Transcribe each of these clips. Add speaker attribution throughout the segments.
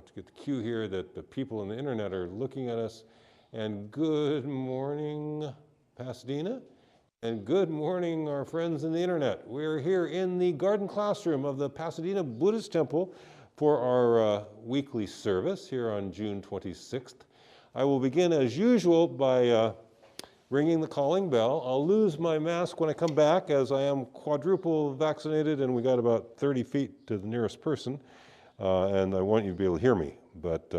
Speaker 1: to get the cue here that the people on the internet are looking at us. And good morning, Pasadena. And good morning, our friends in the internet. We're here in the garden classroom of the Pasadena Buddhist Temple for our weekly service here on June 26th. I will begin as usual by ringing the calling bell. I'll lose my mask when I come back as I am quadruple vaccinated and we got about 30 feet to the nearest person. And I want you to be able to hear me. But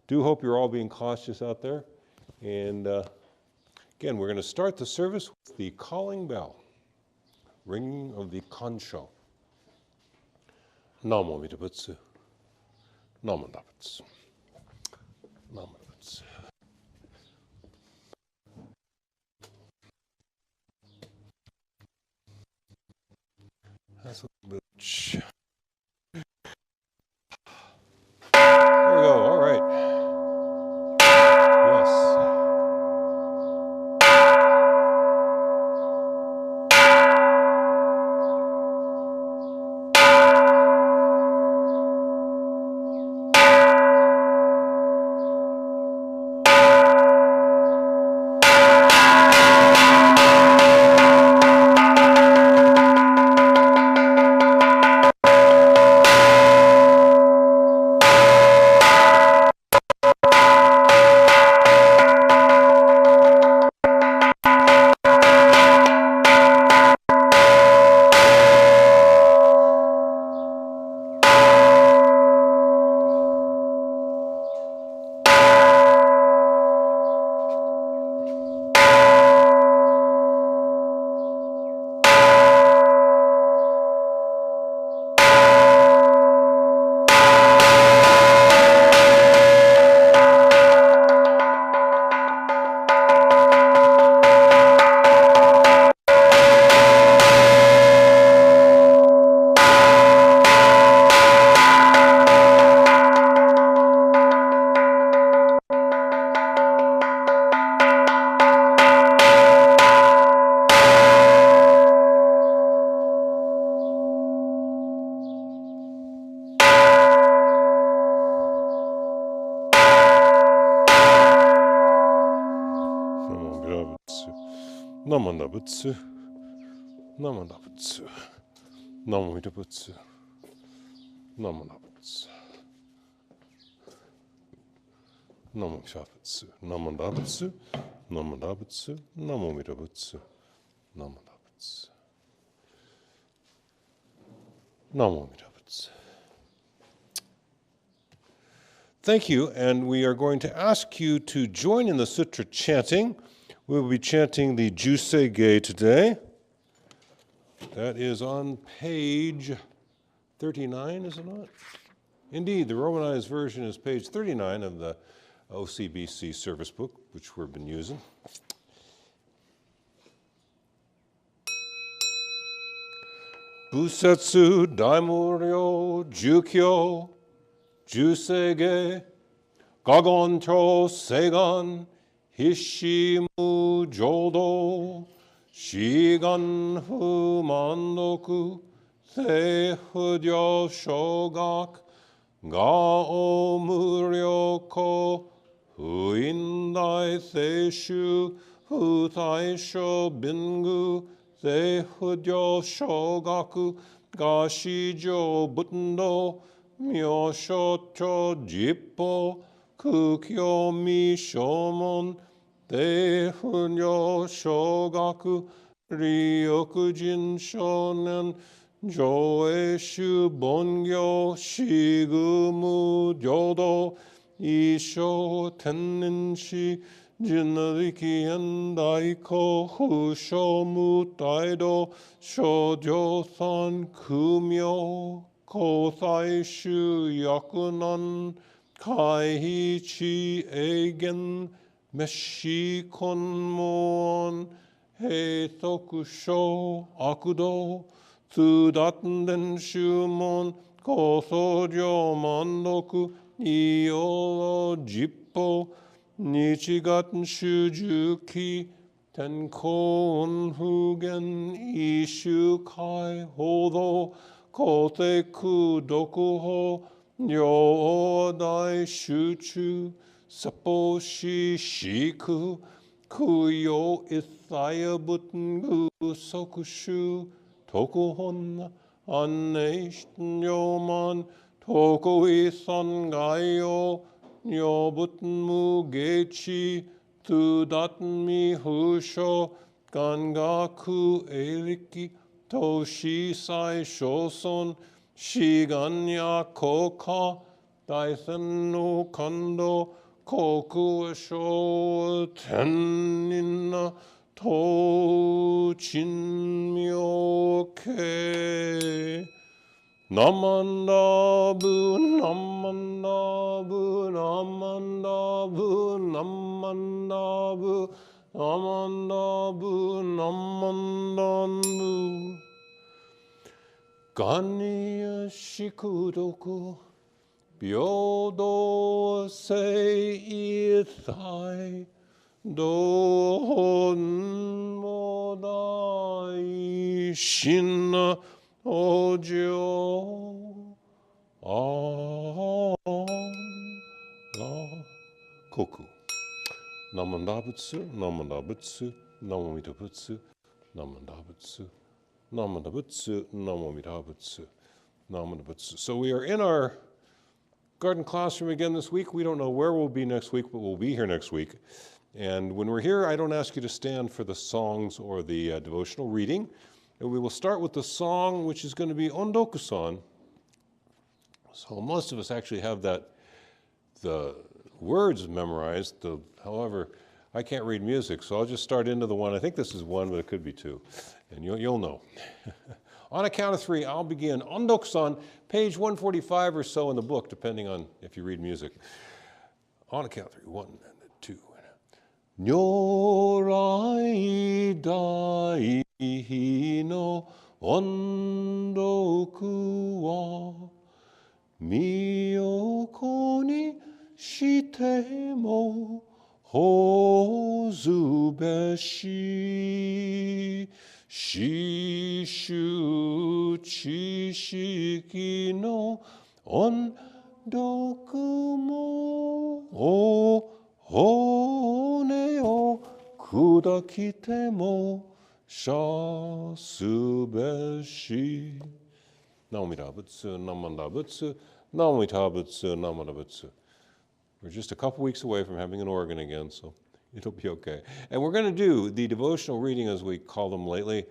Speaker 1: do hope you're all being cautious out there. And again, we're going to start the service with the calling bell, ringing of the Kansho. Namo Amida Butsu. Namo Butsu. Namo Butsu. That's a bit. There we go. All right. Yes. Namo Butsu, Namo Butsu, Namo Butsu, Namo Butsu, Namo Butsu, Namo Butsu, Namo Butsu, Namo Butsu, Namo Butsu, Namo Butsu. Thank you, and we are going to ask you to join in the Sutra Chanting. We will be chanting the Sei Ge today. That is on page 39, is it not? Indeed, the Romanized version is page 39 of the OCBC service book, which we've been using. Busetsu Daimuryo Jukyo Sei Ge Gagon Tro Seigan Hishimu Jodo Shigan Hu Mandoku Sei Hudyo Shogak Gao Muryoko Hu Indai Seishu Hu Taisho Bingu Sei Hudyo Shogaku Ga Shijo Butendo Myoshocho Jippo Kukyo Mi Shomon Te Hunyo Shogaku Ryokujin Shonen Joeshu Bongyo Shigumu Jodo Isho Tenninshi Jinriki Endaiko Hushomu Taido Shoujo San Kumyo Kosaishu Yakunan Kaiichi Eigen Meshi Konmon Heitokusho Akudo Tsudaten Shumon Kosojo Mandoku Iolo Jippo Nichigaten Shujuki Tenko Unhugen Ishu Kai Hodo Koteku Dokuho Jodo Shinshu Buddhism, Kuyo Ithaya Butngu Sokushu Tokuhon Anesh Nyoman Toko Isangayo Nyobutmu Gechi Tudatmi Husho Gangaku Eriki Toshi Sai Shoson Shiganya Koka Daisen no Kando Koku Sho Tenina To Chinmyoke Namandabu, Namandabu, Namandabu, Namandabu, Namandabu, Namandabu. Ganiya Shikudoku, Byodo Sei Ithai, Don Modai Shinna Ojo La Koku. Namandabutsu, Namandabutsu, Namomitabutsu, Namandabutsu, Namandabutsu, Namomitabutsu, Namandabutsu. So we are in our garden classroom again this week. We don't know where we'll be next week, but we'll be here next week. And when we're here, I don't ask you to stand for the songs or the devotional reading. And we will start with the song, which is going to be On Doku San. So most of us actually have the words memorized. However, I can't read music, so I'll just start into the one. I think this is one, but it could be two. And you'll know. On a count of three, I'll begin. On Doku San, page 145 or so in the book, depending on if you read music. On a count of three. 1 and 2. Nyorai dai no ondoku wa miyoko ni shite mo hozu beshi shishu chishiki no ondoku mo hone o kudakite mo shasubeshi. Namomitabutsu, Namandabutsu, Namomitabutsu, Namomitabutsu. We're just a couple weeks away from having an organ again, so it'll be okay. And we're going to do the devotional reading, as we call them lately,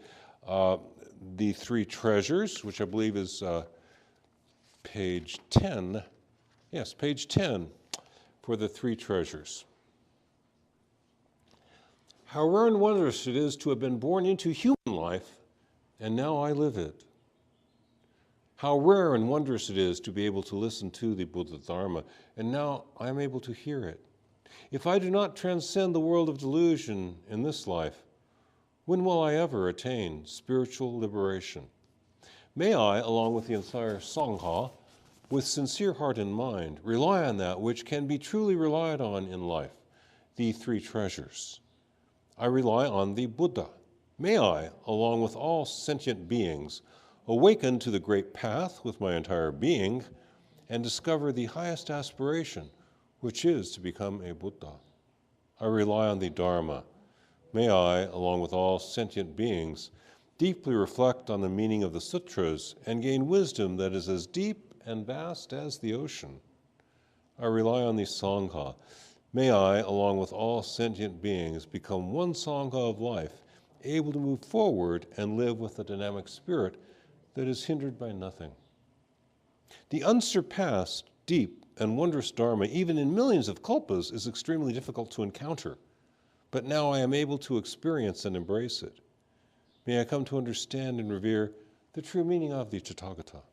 Speaker 1: the three treasures, which I believe is page 10. Yes, page 10 for the three treasures. How rare and wondrous it is to have been born into human life, and now I live it. How rare and wondrous it is to be able to listen to the Buddha Dharma, and now I am able to hear it. If I do not transcend the world of delusion in this life, when will I ever attain spiritual liberation? May I, along with the entire Sangha, with sincere heart and mind, rely on that which can be truly relied on in life, the three treasures. I rely on the Buddha. May I, along with all sentient beings, awaken to the great path with my entire being and discover the highest aspiration, which is to become a Buddha. I rely on the Dharma. May I, along with all sentient beings, deeply reflect on the meaning of the sutras and gain wisdom that is as deep and vast as the ocean. I rely on the Sangha. May I, along with all sentient beings, become one Sangha of life, able to move forward and live with a dynamic spirit that is hindered by nothing. The unsurpassed, deep, and wondrous Dharma, even in millions of kalpas, is extremely difficult to encounter. But now I am able to experience and embrace it. May I come to understand and revere the true meaning of the Tathagata.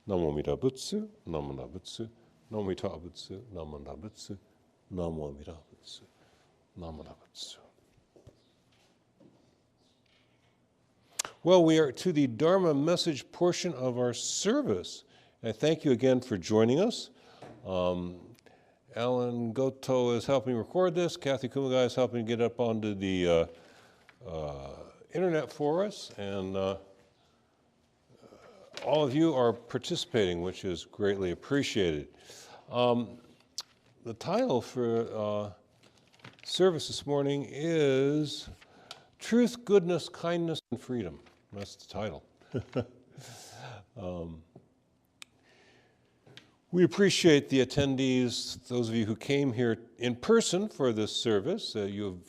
Speaker 1: Namomitabutsu, Namomitabutsu, Namomitabutsu, Namomitabutsu, Namomitabutsu, Namomitabutsu. Well, we are to the Dharma message portion of our service. I thank you again for joining us. Alan Goto is helping record this. Kathy Kumagai is helping get up onto the internet for us. And all of you are participating, which is greatly appreciated. The title for service this morning is Truth, Goodness, Kindness, and Freedom. That's the title. We appreciate the attendees, those of you who came here in person for this service. You have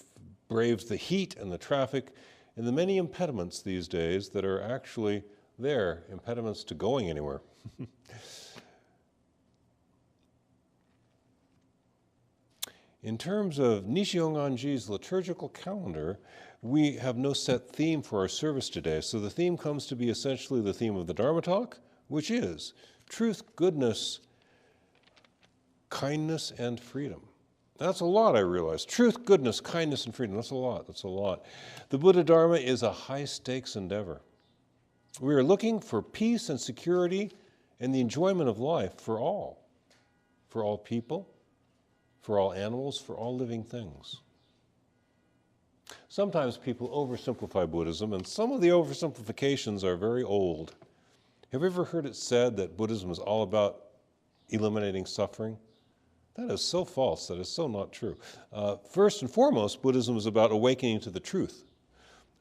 Speaker 1: braved the heat and the traffic and the many impediments these days that are actually there, impediments to going anywhere. In terms of Nishiyonganji's liturgical calendar, we have no set theme for our service today. So the theme comes to be essentially the theme of the Dharma talk, which is truth, goodness, kindness, and freedom. That's a lot, I realize. Truth, goodness, kindness, and freedom. That's a lot. That's a lot. The Buddha Dharma is a high-stakes endeavor. We are looking for peace and security and the enjoyment of life for all people, for all animals, for all living things. Sometimes people oversimplify Buddhism, and some of the oversimplifications are very old. Have you ever heard it said that Buddhism is all about eliminating suffering? That is so false. That is so not true. First and foremost, Buddhism is about awakening to the truth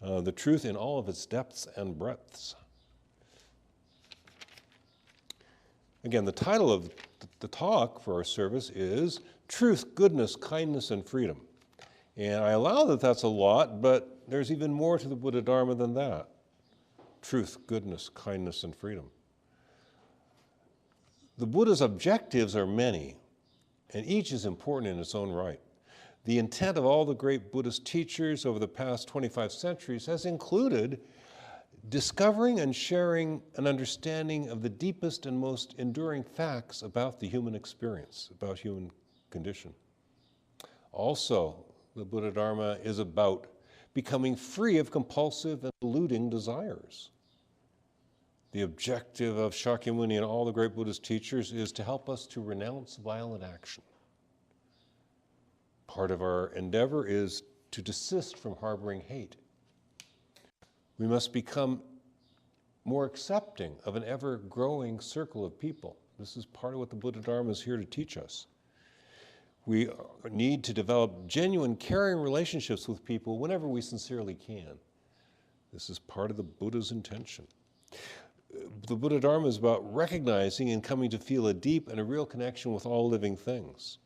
Speaker 1: in all of its depths and breadths. Again, the title of the talk for our service is Truth, Goodness, Kindness, and Freedom. And I allow that that's a lot, but there's even more to the Buddha Dharma than that. Truth, goodness, kindness, and freedom. The Buddha's objectives are many, and each is important in its own right. The intent of all the great Buddhist teachers over the past 25 centuries has included discovering and sharing an understanding of the deepest and most enduring facts about the human experience, about human condition. Also, the Buddha Dharma is about becoming free of compulsive and deluding desires. The objective of Shakyamuni and all the great Buddhist teachers is to help us to renounce violent action. Part of our endeavor is to desist from harboring hate. We must become more accepting of an ever-growing circle of people. This is part of what the Buddha Dharma is here to teach us. We need to develop genuine, caring relationships with people whenever we sincerely can. This is part of the Buddha's intention. The Buddha Dharma is about recognizing and coming to feel a deep and a real connection with all living things.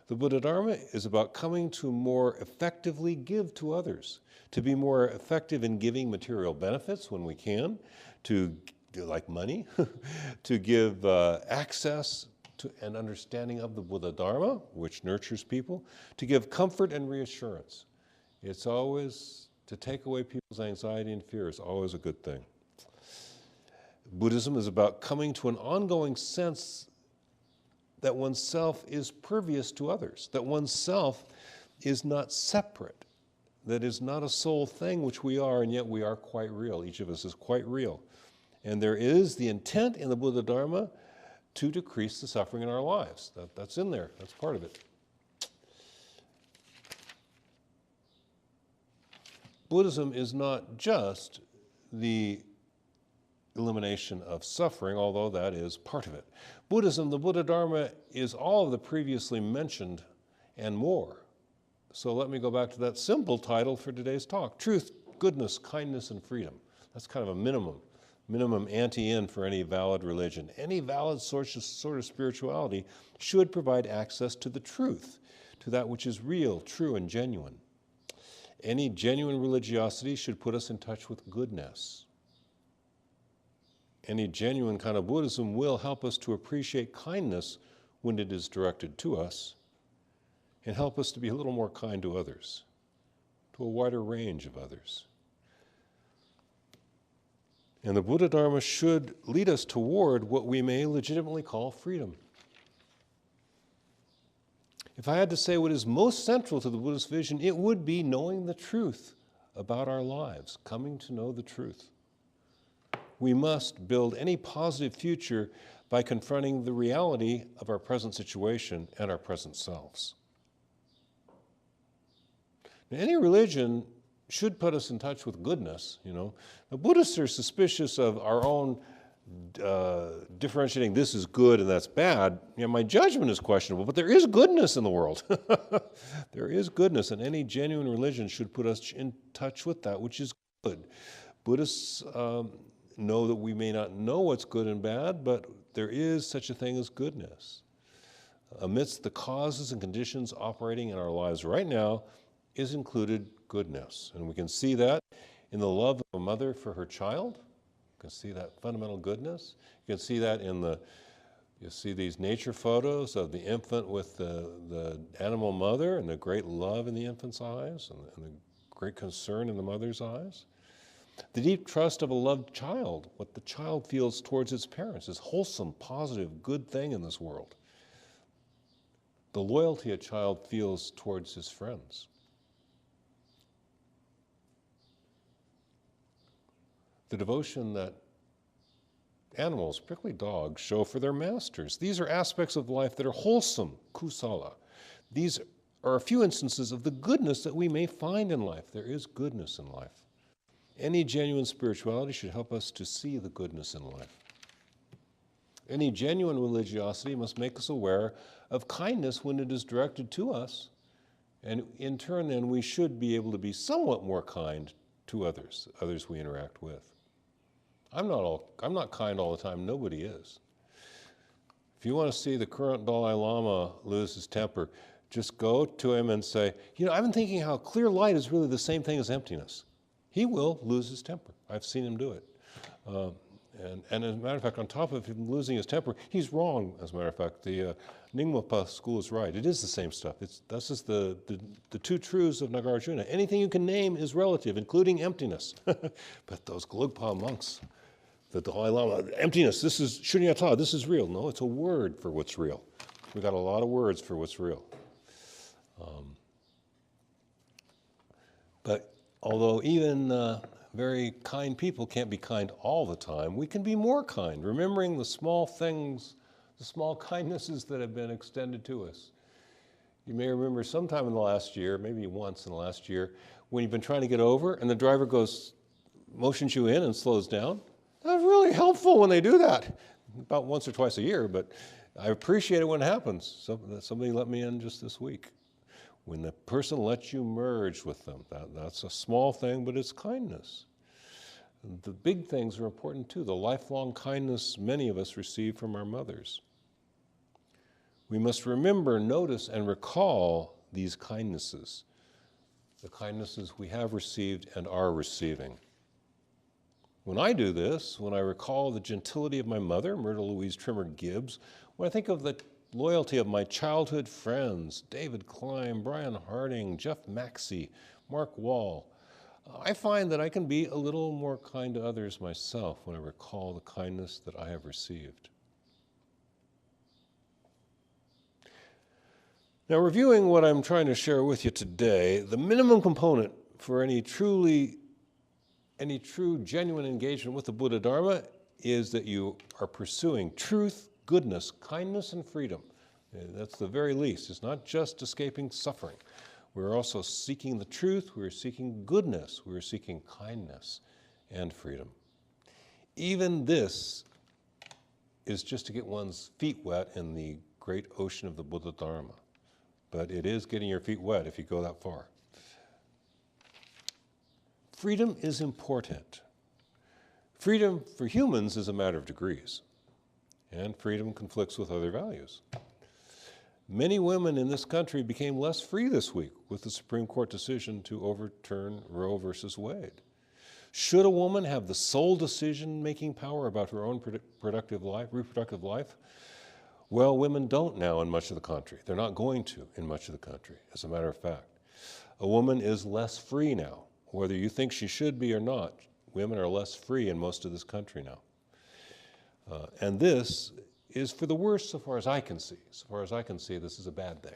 Speaker 1: The Buddha Dharma is about coming to more effectively give to others, to be more effective in giving material benefits when we can, to, like money, to give access to an understanding of the Buddha Dharma, which nurtures people, to give comfort and reassurance. It's always, to take away people's anxiety and fear is always a good thing. Buddhism is about coming to an ongoing sense that oneself is pervious to others, that oneself is not separate, that is not a sole thing which we are, and yet we are quite real. Each of us is quite real. And there is the intent in the Buddha Dharma to decrease the suffering in our lives. That's in there. That's part of it. Buddhism is not just the elimination of suffering, although that is part of it. Buddhism, the Buddha Dharma, is all of the previously mentioned and more. So let me go back to that simple title for today's talk. Truth, goodness, kindness, and freedom. That's kind of a minimum ante-in for any valid religion. Any valid sort of spirituality should provide access to the truth, to that which is real, true, and genuine. Any genuine religiosity should put us in touch with goodness. Any genuine kind of Buddhism will help us to appreciate kindness when it is directed to us, and help us to be a little more kind to others, to a wider range of others. And the Buddha Dharma should lead us toward what we may legitimately call freedom. If I had to say what is most central to the Buddhist vision, it would be knowing the truth about our lives, coming to know the truth. We must build any positive future by confronting the reality of our present situation and our present selves. Now, any religion should put us in touch with goodness, you know. The Buddhists are suspicious of our own differentiating this is good and that's bad. You know, my judgment is questionable, but there is goodness in the world. There is goodness, and any genuine religion should put us in touch with that which is good. Buddhists know that we may not know what's good and bad, but there is such a thing as goodness. Amidst the causes and conditions operating in our lives right now is included goodness. And we can see that in the love of a mother for her child. You can see that fundamental goodness. You can see that in you see these nature photos of the infant with the animal mother and the great love in the infant's eyes and the great concern in the mother's eyes. The deep trust of a loved child, what the child feels towards its parents, is wholesome, positive, good thing in this world. The loyalty a child feels towards his friends. The devotion that animals, particularly dogs, show for their masters. These are aspects of life that are wholesome, kusala. These are a few instances of the goodness that we may find in life. There is goodness in life. Any genuine spirituality should help us to see the goodness in life. Any genuine religiosity must make us aware of kindness when it is directed to us, and in turn then we should be able to be somewhat more kind to others we interact with. I'm not kind all the time, nobody is. If you want to see the current Dalai Lama lose his temper, just go to him and say, you know, I've been thinking how clear light is really the same thing as emptiness. He will lose his temper. I've seen him do it. And as a matter of fact, on top of him losing his temper, he's wrong, as a matter of fact. The Nyingma school is right. It is the same stuff. That's just the two truths of Nagarjuna. Anything you can name is relative, including emptiness. But those Gelugpa monks, the Dalai Lama, emptiness, this is shunyata, this is real. No, it's a word for what's real. We've got a lot of words for what's real. But although even very kind people can't be kind all the time, we can be more kind, remembering the small things, the small kindnesses that have been extended to us. You may remember sometime in the last year, maybe once in the last year, when you've been trying to get over and the driver motions you in and slows down. That's really helpful when they do that. About once or twice a year, but I appreciate it when it happens. Somebody let me in just this week. When the person lets you merge with them, that's a small thing, but it's kindness. The big things are important too. The lifelong kindness many of us receive from our mothers. We must remember, notice, and recall these kindnesses, the kindnesses we have received and are receiving. When I do this, when I recall the gentility of my mother, Myrtle Louise Trimmer Gibbs, when I think of the loyalty of my childhood friends, David Klein, Brian Harding, Jeff Maxey, Mark Wall, I find that I can be a little more kind to others myself when I recall the kindness that I have received. Now, reviewing what I'm trying to share with you today, the minimum component for any true, genuine engagement with the Buddha Dharma is that you are pursuing truth, goodness, kindness, and freedom. That's the very least. It's not just escaping suffering. We're also seeking the truth, we're seeking goodness, we're seeking kindness and freedom. Even this is just to get one's feet wet in the great ocean of the Buddha Dharma. But it is getting your feet wet if you go that far. Freedom is important. Freedom for humans is a matter of degrees, and freedom conflicts with other values. Many women in this country became less free this week with the Supreme Court decision to overturn Roe versus Wade. Should a woman have the sole decision-making power about her own reproductive life? Well, women don't now in much of the country. They're not going to in much of the country, as a matter of fact. A woman is less free now. Whether you think she should be or not, women are less free in most of this country now. And this is for the worst so far as I can see. So far as I can see, this is a bad thing.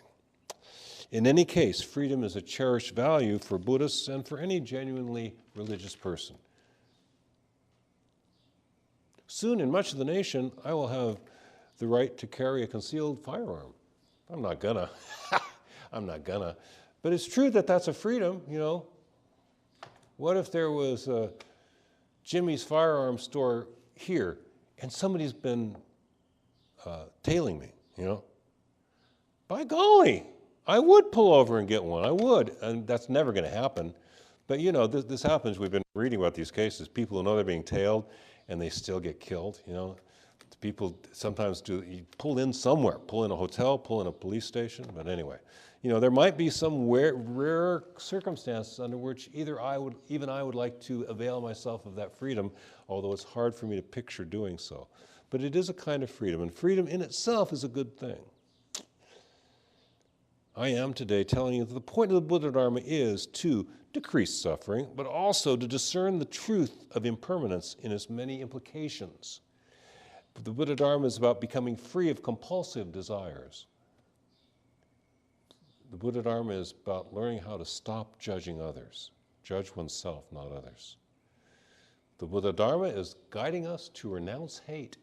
Speaker 1: In any case, freedom is a cherished value for Buddhists and for any genuinely religious person. Soon in much of the nation, I will have the right to carry a concealed firearm. I'm not gonna. I'm not gonna. But it's true that that's a freedom, you know. What if there was a Jimmy's firearms store here and somebody's been tailing me, you know? By golly, I would pull over and get one. I would, and that's never going to happen. But you know, this happens. We've been reading about these cases. People who know they're being tailed and they still get killed, you know. People sometimes you pull in somewhere, pull in a hotel, pull in a police station. But anyway, you know, there might be some rare circumstances under which even I would like to avail myself of that freedom, although it's hard for me to picture doing so. But it is a kind of freedom, and freedom in itself is a good thing. I am today telling you that the point of the Buddha Dharma is to decrease suffering, but also to discern the truth of impermanence in its many implications. The Buddha Dharma is about becoming free of compulsive desires. The Buddha Dharma is about learning how to stop judging others, judge oneself, not others. The Buddha Dharma is guiding us to renounce hate.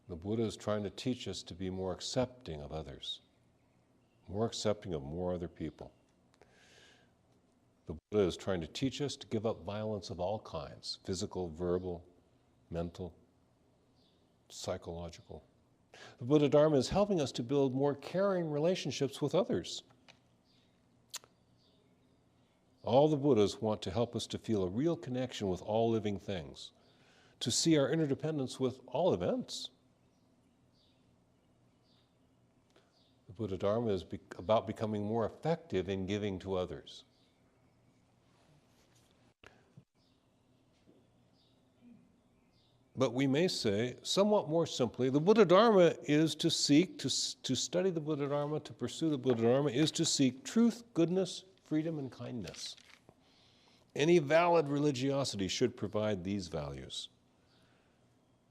Speaker 1: The Buddha is trying to teach us to be more accepting of others, more accepting of more other people. The Buddha is trying to teach us to give up violence of all kinds, physical, verbal, mental, psychological. The Buddha Dharma is helping us to build more caring relationships with others. All the Buddhas want to help us to feel a real connection with all living things, to see our interdependence with all events. The Buddha Dharma is about becoming more effective in giving to others. But we may say, somewhat more simply, the Buddha Dharma is to seek, to study the Buddha Dharma, to pursue the Buddha Dharma, is to seek truth, goodness, freedom, and kindness. Any valid religiosity should provide these values.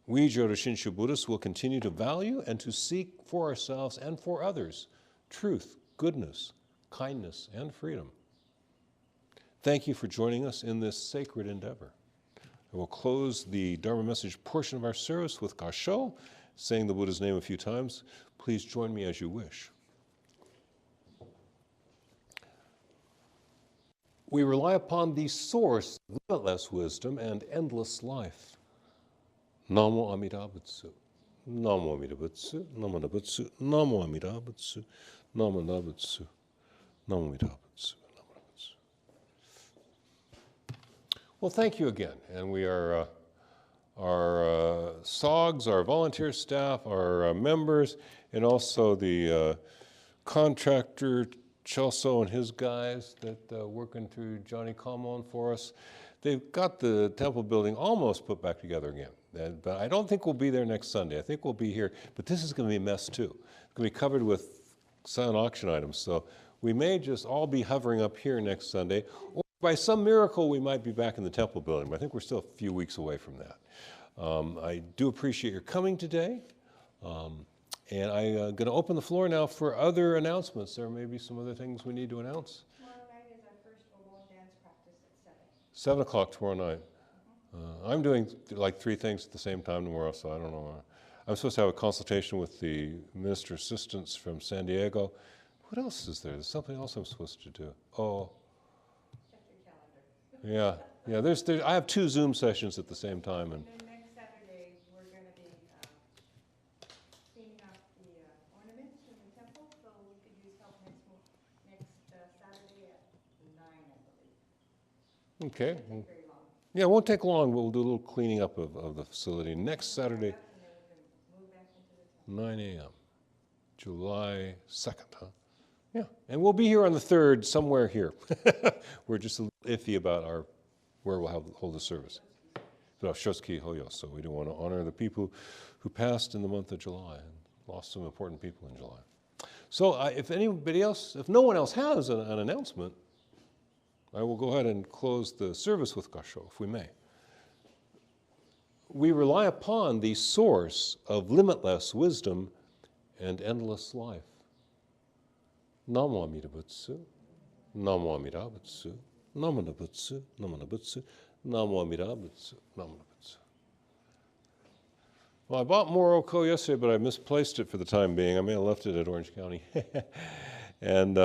Speaker 1: We, Jodo Shinshu Buddhists, will continue to value and to seek for ourselves and for others truth, goodness, kindness, and freedom. Thank you for joining us in this sacred endeavor. I will close the Dharma message portion of our service with Kansho, saying the Buddha's name a few times. Please join me as you wish. We rely upon the source of limitless wisdom and endless life. Namo Amida Butsu. Namo Amida Butsu. Namo Amida Butsu. Namo Amida Butsu. Namo Amida Butsu. Namo Amida Butsu. Well, thank you again. And we are, our SOGs, our volunteer staff, our members, and also the contractor, Chelso and his guys that working through Johnny Common for us. They've got the temple building almost put back together again. But I don't think we'll be there next Sunday. I think we'll be here. But this is going to be a mess too. It's going to be covered with silent auction items. So we may just all be hovering up here next Sunday. Or by some miracle, we might be back in the temple building. But I think we're still a few weeks away from that. I do appreciate your coming today. And I'm going to open the floor now for other announcements. There may be some other things we need to announce.
Speaker 2: Tomorrow night is our first Obo dance practice at 7.
Speaker 1: 7 o'clock tomorrow night. I'm doing like 3 things at the same time tomorrow, so I don't know. I'm supposed to have a consultation with the minister assistants from San Diego. What else is there? There's something else I'm supposed to do. Oh.
Speaker 2: Check your calendar.
Speaker 1: Yeah. I have 2 Zoom sessions at the same time.
Speaker 2: And then next Saturday, we're going to be cleaning up the ornaments in the temple, so we could use help next Saturday at 9, I believe.
Speaker 1: Okay.
Speaker 2: It won't take very long.
Speaker 1: Yeah, it won't take long, but we'll do a little cleaning up of the facility. Next Saturday,
Speaker 2: And then we can move back into the temple.
Speaker 1: 9 a.m., July 2nd, huh? Yeah, and we'll be here on the 3rd, somewhere here. We're just a little iffy about where we'll hold the service. But Shosuke Hoyo, so we do want to honor the people who passed in the month of July and lost some important people in July. So if no one else has an announcement, I will go ahead and close the service with Kansho, if we may. We rely upon the source of limitless wisdom and endless life. Namo Amida Butsu, Namo Amida Butsu, Namo Amida Butsu, Namo Amida Butsu, Namo Amida Butsu, Namo Amida Butsu. Well, I bought Moroko yesterday, but I misplaced it for the time being. I may have left it at Orange County. And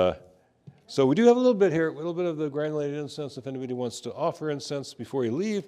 Speaker 1: So we do have a little bit here, a little bit of the granulated incense if anybody wants to offer incense before you leave.